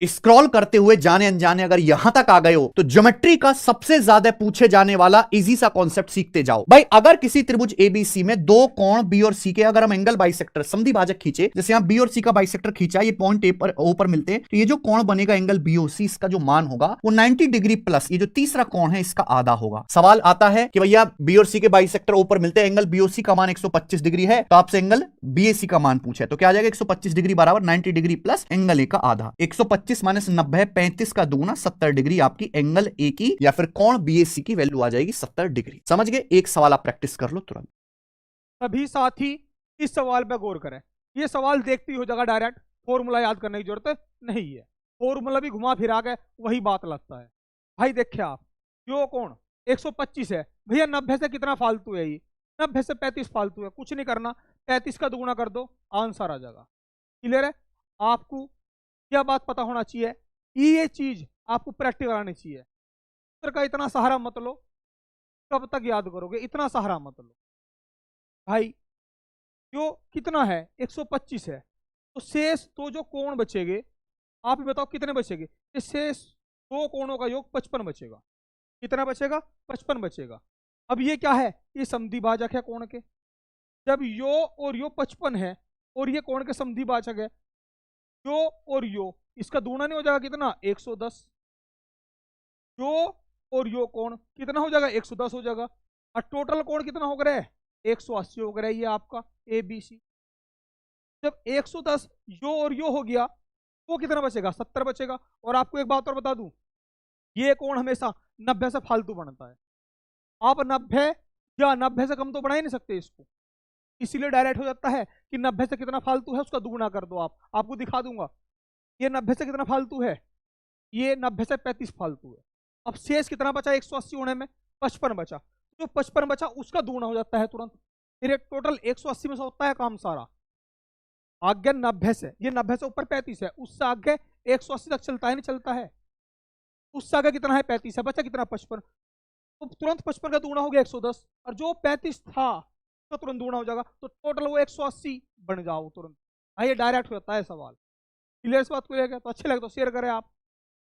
Scroll करते हुए जाने अनजाने अगर यहां तक आ गए हो तो ज्योमेट्री का सबसे ज्यादा पूछे जाने वाला इजी सा कॉन्सेप्ट सीखते जाओ भाई। अगर किसी त्रिभुज एबीसी में दो कोण बी और सी के अगर हम एंगल बाइसेक्टर समद्वि भाजक खींचे, जैसे यहां बी और सी का बाइसेक्टर खींचा, ये पॉइंट ए पर ओ पर मिलते हैं, तो ये जो कोण बनेगा एंगल बीओसी, इसका जो मान होगा वो 90 डिग्री प्लस ये जो तीसरा कोण है इसका आधा होगा। सवाल आता है कि भैया बी और सी के बाइसेक्टर ऊपर मिलते हैं, एंगल बीओसी का मान 125 डिग्री है, तो आपसे एंगल बीएसी का मान पूछे तो क्या आ जाएगा 125 डिग्री बराबर 90 डिग्री प्लस एंगल ए का आधा। 125 माइनस 90 35 का दुगुना 70 डिग्री आपकी एंगल ए की या फिर कोण बीएसी की वैल्यू आ जाएगी 70 डिग्री। समझ गए? एक सवाल आप प्रैक्टिस कर लो तुरंत। सभी साथी इस सवाल पे गौर करें। ये सवाल देखते ही हो जाएगा डायरेक्ट, फॉर्मूला याद करने की जरूरत नहीं है, फॉर्मूला भी घुमा फिरा के वही बात लगता है। भाई देखिए आप, यो कोण 125 है भैया, 90 से कितना फालतू है ये, 90 से 35 फालतू है, कुछ नहीं करना, 35 का दुगुना कर दो, आंसर आ जाएगा। क्लियर है? आपको क्या बात पता होना चाहिए, ये चीज आपको प्रैक्टिकल आनी चाहिए। सूत्र का इतना सहारा मत लो, कब तक याद करोगे, इतना सहारा मत लो भाई। जो कितना है 125 है, तो शेष तो जो कोण बचेंगे, आप ही बताओ कितने बचेंगे, इस शेष दो कोणों का योग 55 बचेगा। कितना बचेगा? 55 बचेगा। अब ये क्या है, ये समद्वि भाजक है कोण के। जब यो और यो 55 है और ये कोण के समद्वि भाजक है, यो और यो इसका दूना नहीं हो जाएगा कितना 110, यो और यो कोण कितना हो जाएगा 110 हो जाएगा, और टोटल कोण कितना हो गया है 180 हो गया है ये आपका ए बी सी। जब 110 यो और यो हो गया, वो कितना बचेगा 70 बचेगा। और आपको एक बात और बता दूं, ये कोण हमेशा 90 से फालतू बनता है। आप 90 या 90 से कम तो बना ही नहीं सकते इसको, इसीलिए डायरेक्ट हो जाता है कि 90 से कितना फालतू है उसका दुगुना कर दो। आप आपको दिखा दूंगा, ये 90 से कितना फालतू है, ये 90 से 35 फालतू है। अब शेष कितना बचा 180 होने में 55 बचा, जो 55 बचा उसका दुगुना हो जाता है तुरंत, फिर टोटल 180 में से होता है काम सारा। आगे 90 से, ये 90 से ऊपर 35 है, उससे आगे 180 तक चलता है नहीं चलता है, उससे आगे कितना है 35 है, बचा कितना 55, तो तुरंत 55 का दुगुना हो गया 110, और जो 35 था तो तुरंत दुगुना हो जाएगा, तो टोटल वो 180 बन जाओ तुरंत। ये डायरेक्ट हो जाता है सवाल। क्लियर इस बात को लेकर? तो अच्छे लगे तो शेयर करें आप।